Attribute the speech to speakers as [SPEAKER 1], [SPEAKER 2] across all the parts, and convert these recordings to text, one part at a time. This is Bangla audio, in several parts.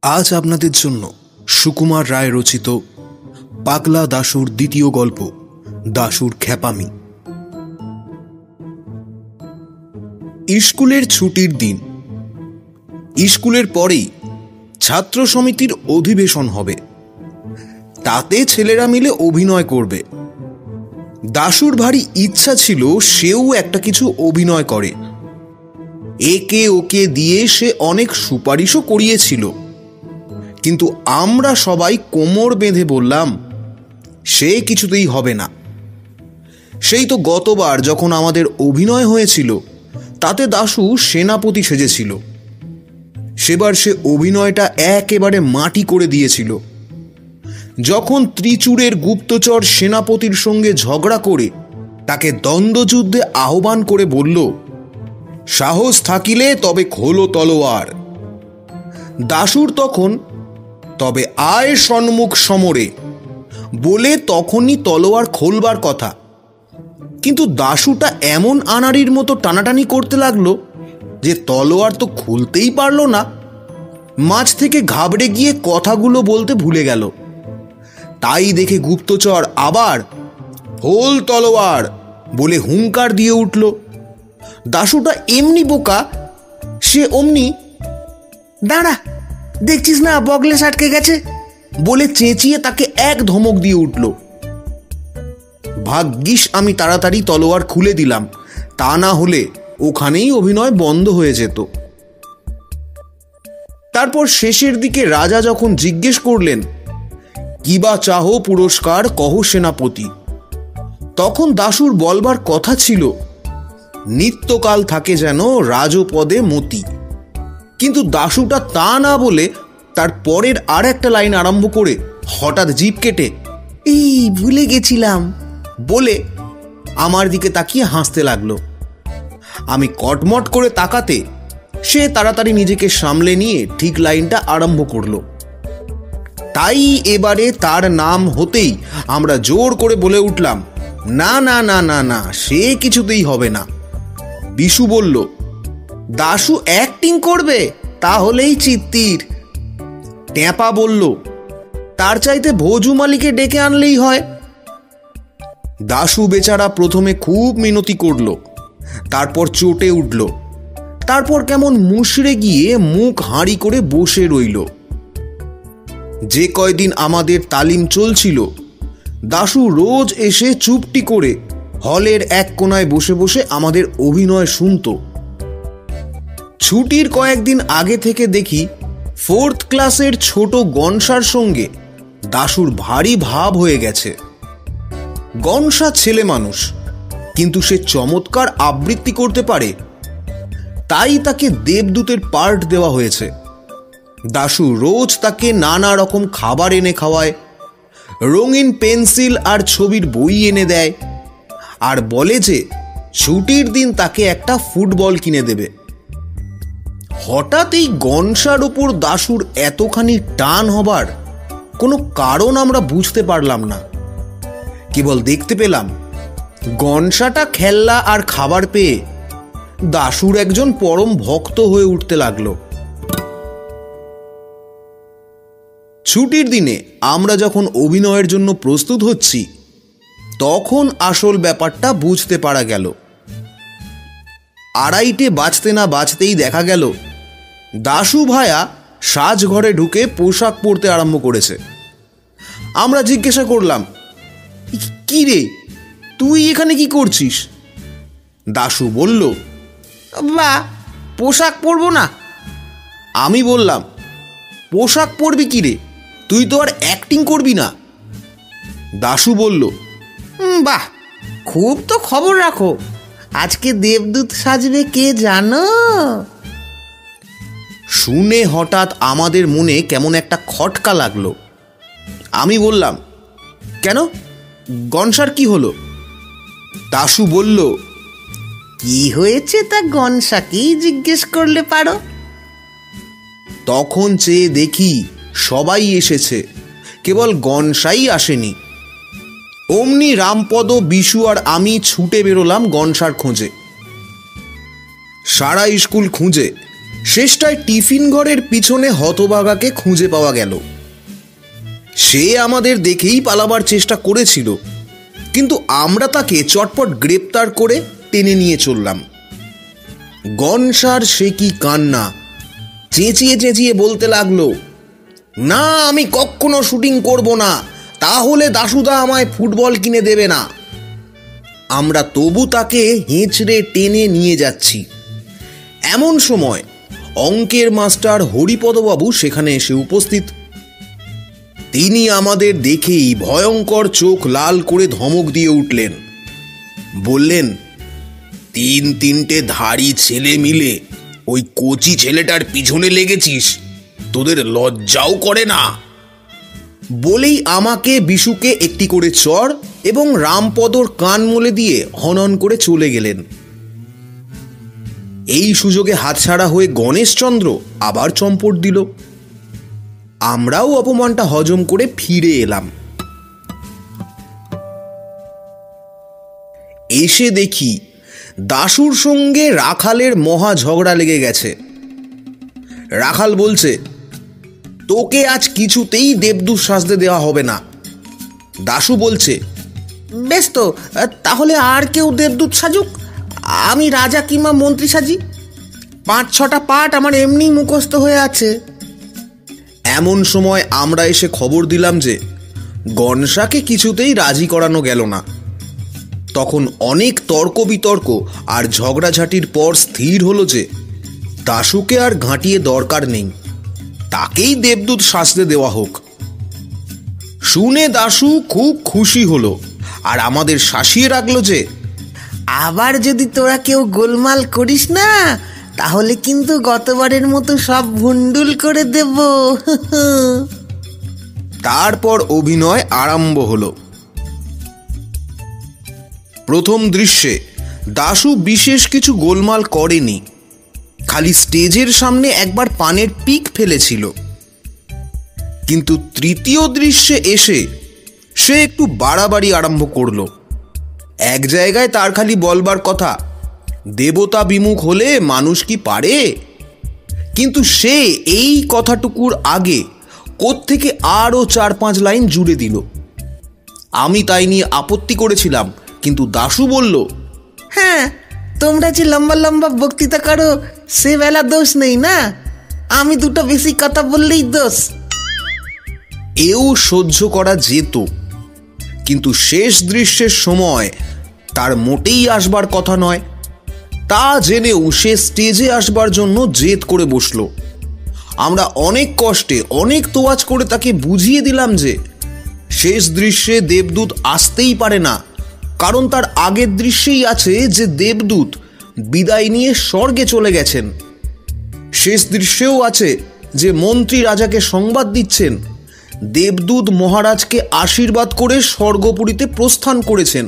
[SPEAKER 1] আজ আপনাদের জন্য সুকুমার রায় রচিত পাগলা দাশুর দ্বিতীয় গল্প দাশুর খ্যাপামি। স্কুলের ছুটির দিন। স্কুলের পরেই ছাত্র সমিতির অধিবেশন হবে। তাতে ছেলেরা মিলে অভিনয় করবে। দাশুর ভারী ইচ্ছা ছিল সেও একটা কিছু অভিনয় করে। একে ওকে দিয়ে সে অনেক সুপারিশও করিয়েছিল, কিন্তু আমরা সবাই কোমর বেঁধে বললাম সে কিছুতেই হবে না। সেই তো গতবার যখন আমাদের অভিনয় হয়েছিল তাতে দাশু সেনাপতি সেজেছিল। সেবার সে অভিনয়টা একেবারে মাটি করে দিয়েছিল। যখন ত্রিচূড়ের গুপ্তচর সেনাপতির সঙ্গে ঝগড়া করে তাকে দ্বন্দ্বযুদ্ধে আহ্বান করে বলল, সাহস থাকিলে তবে খোলো তলোয়ার। দাশুর তখন তবে আয় সন্মুখ সমরে বলে তখনই তলোয়ার খোলবার কথা, কিন্তু দাশুটা এমন আনাড়ির মতো টানাটানি করতে লাগলো যে তলোয়ার তো খুলতেই পারল না। মাঝ থেকে ঘাবড়ে গিয়ে কথাগুলো বলতে ভুলে গেল। তাই দেখে গুপ্তচর আবার খোল তলোয়ার বলে হুঙ্কার দিয়ে উঠল। দাশুটা এমনি বোকা, সে অমনি দাঁড়া দেখছিস না বগলেস আটকে গেছে বলে চেঁচিয়ে তাকে এক ধমক দিয়ে উঠল। ভাগ্যিস আমি তাড়াতাড়ি তলোয়ার খুলে দিলাম, তা না হলে ওখানেই অভিনয় বন্ধ হয়ে যেত। তারপর শেষের দিকে রাজা যখন জিজ্ঞেস করলেন, কি বা চাহো পুরস্কার কহ সেনাপতি, তখন দাশুর বলবার কথা ছিল, নিত্যকাল থাকে যেন রাজপদে মতি। কিন্তু দাশুটা তা না বলে তার পরের আর একটা লাইন আরম্ভ করে হঠাৎ জিভ কেটে এই ভুলে গেছিলাম বলে আমার দিকে তাকিয়ে হাসতে লাগলো। আমি কটমট করে তাকাতে সে তাড়াতাড়ি নিজেকে সামলে নিয়ে ঠিক লাইনটা আরম্ভ করলো। তাই এবারে তার নাম হতেই আমরা জোর করে বলে উঠলাম, না না না না না, সে কিছুতেই হবে না। বিশু বলল, দাশু অ্যাক্টিং করবে তাহলেই চিত্তির। ট্যাপা বলল, তার চাইতে ভোজু মালিকে ডেকে আনলেই হয়। দাশু বেচারা প্রথমে খুব মিনতি করল, তারপর চটে উঠল, তারপর কেমন মুষড়ে গিয়ে মুখ হাঁড়ি করে বসে রইল। যে কয়দিন আমাদের তালিম চলছিল দাশু রোজ এসে চুপটি করে হলের এক কোনায় বসে বসে আমাদের অভিনয় শুনত। ছুটির কয়েকদিন আগে থেকে দেখি ফোর্থ ক্লাসের ছোট গনসার সঙ্গে দাশুর ভারী ভাব হয়ে গেছে। গনসা ছেলে মানুষ, কিন্তু সে চমৎকার আবৃত্তি করতে পারে, তাই তাকে দেবদূতের পার্ট দেওয়া হয়েছে। দাশু রোজ তাকে নানা রকম খাবার এনে খাওয়ায়, রঙিন পেন্সিল আর ছবির বই এনে দেয়, আর বলে যে ছুটির দিন তাকে একটা ফুটবল কিনে দেবে। হঠাৎ এই গনসার উপর দাশুর এতখানি টান হবার কোনো কারণ আমরা বুঝতে পারলাম না। কেবল দেখতে পেলাম গনসাটা খেলনা আর খাবার পেয়ে দাশুর একজন পরম ভক্ত হয়ে উঠতে লাগলো। ছুটির দিনে আমরা যখন অভিনয়ের জন্য প্রস্তুত হচ্ছি তখন আসল ব্যাপারটা বুঝতে পারা গেল। আড়াইটে বাজতে না বাজতেই দেখা গেল দাশু ভায়া সাজঘরে ঢুকে পোশাক পরতে আরম্ভ করেছে। আমরা জিজ্ঞাসা করলাম, কি রে তুই এখানে কি করছিস? দাশু বলল, বা পোশাক পরবো না। আমি বললাম, পোশাক পরবি কি রে, তুই তো আর অ্যাক্টিং করবি না। দাশু বলল, বাহ, খুব তো খবর রাখো, আজকে দেবদূত সাজবে কে জানো? শুনে হঠাৎ আমাদের মনে কেমন একটা খটকা লাগলো। আমি বললাম, কেন, গনসার কি হলো? দাশু বলল, কি হয়েছে তা গনসাকেই জিজ্ঞেস করলে পারো। তখন চেয়ে দেখি সবাই এসেছে, কেবল গনসাই আসেনি। অমনি রামপদ, বিশু আর আমি ছুটে বেরোলাম গনসার খোঁজে। সারা স্কুল খুঁজে শেষটায় টিফিন ঘরের পিছনে হতভাগাকে খুঁজে পাওয়া গেল। সে আমাদের দেখেই পালাবার চেষ্টা করেছিল, কিন্তু আমরা তাকে চটপট গ্রেপ্তার করে টেনে নিয়ে চললাম। গনসার সে কি কান্না! চেঁচিয়ে চেঁচিয়ে বলতে লাগলো, না, আমি কখনো শুটিং করব না, তাহলে দাশুদা আমায় ফুটবল কিনে দেবে না। আমরা তবু তাকে হেঁচড়ে টেনে নিয়ে যাচ্ছি। এমন সময় অঙ্কের মাস্টার হরিপদবাবু সেখানে এসে উপস্থিত। তিনি আমাদের দেখেই ভয়ঙ্কর চোখ লাল করে ধমক দিয়ে উঠলেন। বললেন, 3-3টে ধাড়ি ছেলে মিলে ওই কচি ছেলেটার পিছনে লেগেছিস, তোদের লজ্জাও করে না? বলেই আমাকে, বিশুকে একটি করে চড় এবং রামপদর কান মলে দিয়ে হনন করে চলে গেলেন। এই সুযোগে হাতছাড়া হয়ে গণেশচন্দ্র আবার চম্পট দিল। আমরাও অপমানটা হজম করে ফিরে এলাম। এসে দেখি দাশুর সঙ্গে রাখালের মহা ঝগড়া লেগে গেছে। রাখাল বলছে, তোকে আজ কিছুতেই দেবদূত সাজতে দেওয়া হবে না। দাশু বলছে, বেশ তো, তাহলে আর কেউ দেবদূত সাজুক, আমি রাজা কিংবা মন্ত্রী সাজি। 5-6টা পাঠ আমার এমনি মুখস্থ হয়ে আছে। এমন সময় আমরা এসে খবর দিলাম যে গনসাকে কিছুতেই রাজি করানো গেল না। তখন অনেক তর্ক বিতর্ক আর ঝগড়াঝাটির পর স্থির হলো যে দাশুকে আর ঘাঁটিয়ে দরকার নেই, তাকেই দেবদূত সাজতে দেওয়া হোক। শুনে দাশু খুব খুশি হলো আর আমাদের শাসিয়ে রাখলো যে আবার যদি তোরা কেউ গোলমাল করিস না, তাহলে কিন্তু গতবারের মতো সব ভুন্ডুল করে দেব। তারপর অভিনয় আরম্ভ হলো। প্রথম দৃশ্যে দাশু বিশেষ কিছু গোলমাল করেনি, খালি স্টেজের সামনে একবার পানের পিক ফেলেছিল। কিন্তু তৃতীয় দৃশ্যে এসে সে একটু বাড়াবাড়ি আরম্ভ করলো। এক জায়গায় তার খালি বলবার কথা, দেবতা বিমুখ হলে মানুষ কি পারে? কিন্তু সে এই কথাটুকুর আগে কোত্থেকে আরও 4-5 লাইন জুড়ে দিল। আমি তাই নিয়ে আপত্তি করেছিলাম, কিন্তু দাশু বলল, হ্যাঁ, তোমরা যে লম্বা লম্বা বক্তৃতা করো সে বেলা দোষ নেই না, আমি দুটো বেশি কথা বললেই দোষ। এও সহ্য করা যেত, কিন্তু শেষ দৃশ্যের সময় তার মোটেই আসবার কথা নয়। তা জেনেও সে স্টেজে আসবার জন্য জেদ করে বসল। আমরা অনেক কষ্টে অনেক তোয়াজ করে তাকে বুঝিয়ে দিলাম যে শেষ দৃশ্যে দেবদূত আসতেই পারে না, কারণ তার আগের দৃশ্যেই আছে যে দেবদূত বিদায় নিয়ে স্বর্গে চলে গেছেন। শেষ দৃশ্যেও আছে যে মন্ত্রী রাজাকে সংবাদ দিচ্ছেন দেবদূত মহারাজকে আশীর্বাদ করে স্বর্গপুরীতে প্রস্থান করেছেন।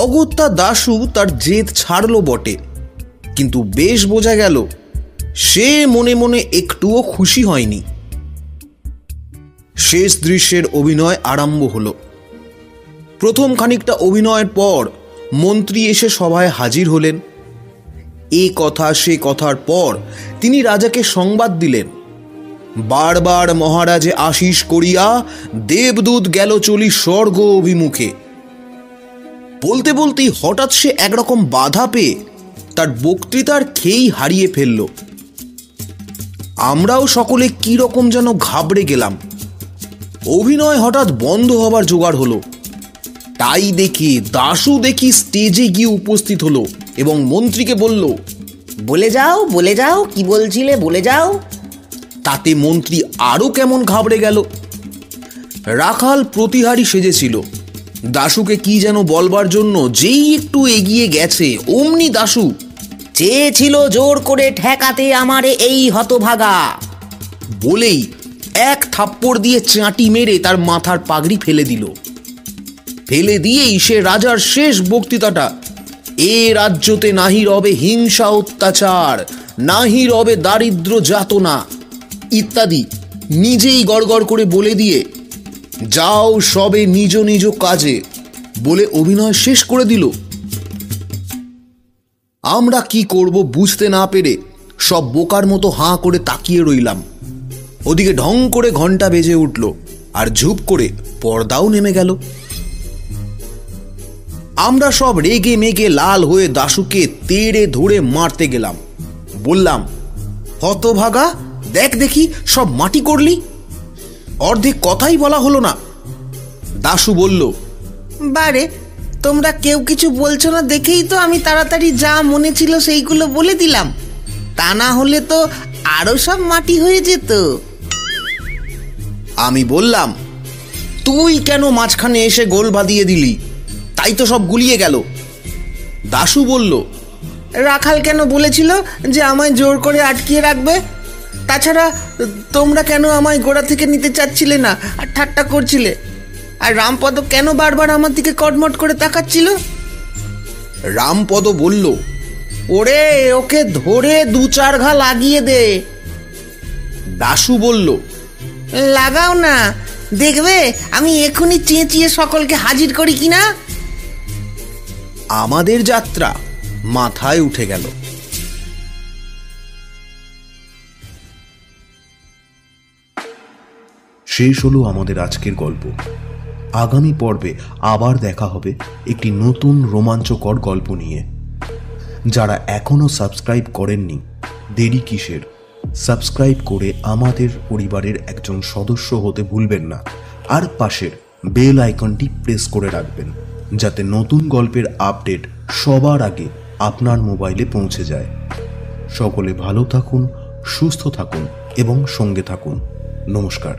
[SPEAKER 1] অগত্যা দাশু তার জেদ ছাড়ল বটে, কিন্তু বেশ বোঝা গেল সে মনে মনে একটুও খুশি হয়নি। শেষ দৃশ্যের অভিনয় আরম্ভ হলো। প্রথম খানিকটা অভিনয়ের পর মন্ত্রী এসে সভায় হাজির হলেন। এ কথা সে কথার পর তিনি রাজাকে সংবাদ দিলেন, বারবার মহারাজে আশীষ করিয়া দেবদূত গেল চলি স্বর্গ অভিমুখে। বলতে বলতেই হঠাৎ সে একরকম বাধা পেয়ে তার বক্তৃতার খেই হারিয়ে ফেলল। আমরাও সকলে কি রকম যেন ঘাবড়ে গেলাম। অভিনয় হঠাৎ বন্ধ হবার জোগাড় হলো। তাই দেখে দাশু দেখি স্টেজে গিয়ে উপস্থিত হলো এবং মন্ত্রীকে বলল, বলে যাও, কি বলছিলে বলে যাও। তাতে মন্ত্রী আরো কেমন ঘাবড়ে গেল। রাখাল প্রতিহারী সেজেছিল। দাশুকে কি যেন বলবার জন্য যেই একটু এগিয়ে গেছে, অমনি দাশু চেয়েছিল জোর করে ঠেকাতে আমারে এই হতভাগা, বলেই এক থাপ্পড় দিয়ে চাঁটি মেরে তার মাথার পাগড়ি ফেলে দিল। ফেলে দিয়েই সে রাজার শেষ বক্তৃতাটা, এ রাজ্যতে নাহি রবে হিংসা অত্যাচার, নাহি রবে দারিদ্র যাতনা ইত্যাদি নিজেই গড়গড় করে বলে দিয়ে যাও সবে নিজ নিজ কাজে বলে অভিনয় শেষ করে দিল। আমরা কি করব বুঝতে না পেরে সব বোকার মতো হাঁ করে তাকিয়ে রইলাম। ওদিকে ঢং করে ঘন্টা বেজে উঠল, আর ঝুপ করে পর্দাও নেমে গেল। আমরা সব রেগে মেগে লাল হয়ে দাশুকে তেড়ে ধরে মারতে গেলাম। বললাম, হতভাগা, দেখ দেখি সব মাটি করলি। অর্ধেক কথাই বলা হলো না। দাশু বলল,
[SPEAKER 2] বারে, তোমরা কেউ কিছু বলছো না দেখেই তো আমি তাড়াতাড়ি যা মনে ছিল সেইগুলো বলে দিলাম, তা না হলে তো আরো সব মাটি হয়ে যেত।
[SPEAKER 1] আমি বললাম, তুই কেন মাঝখানে এসে গোল বাঁধিয়ে দিলি? তাই তো সব গুলিয়ে গেল। দাশু বলল,
[SPEAKER 2] রাখাল কেন বলেছিল যে আমায় জোর করে আটকিয়ে রাখবে? তাছাড়া তোমরা কেন আমায় গোড়া থেকে নিতে চাচ্ছিলে না আর ঠাট্টা করছিলে? আর রামপদ কেন বারবার আমার দিকে কটমট করে তাকাচ্ছিল?
[SPEAKER 1] রামপদ বলল,
[SPEAKER 2] ওরে, ওকে ধরে 2-4 ঘা লাগিয়ে দে।
[SPEAKER 1] দাশু বলল,
[SPEAKER 2] লাগাও না, দেখবে আমি এখনই চেঁচিয়ে সকলকে হাজির করি কিনা।
[SPEAKER 1] আমাদের যাত্রা মাথায় উঠে গেল। শেষ হলো আমাদের আজকের গল্প। আগামী পর্বে আবার দেখা হবে একটি নতুন রোমাঞ্চকর গল্প নিয়ে। যারা এখনো সাবস্ক্রাইব করেননি, দেরি কিসের? সাবস্ক্রাইব করে আমাদের পরিবারের একজন সদস্য হতে ভুলবেন না, আর পাশের বেল আইকনটি প্রেস করে রাখবেন, যাতে নতুন গল্পের আপডেট সবার আগে আপনার মোবাইলে পৌঁছে যায়। সকলে ভালো থাকুন, সুস্থ থাকুন এবং সঙ্গে থাকুন। নমস্কার।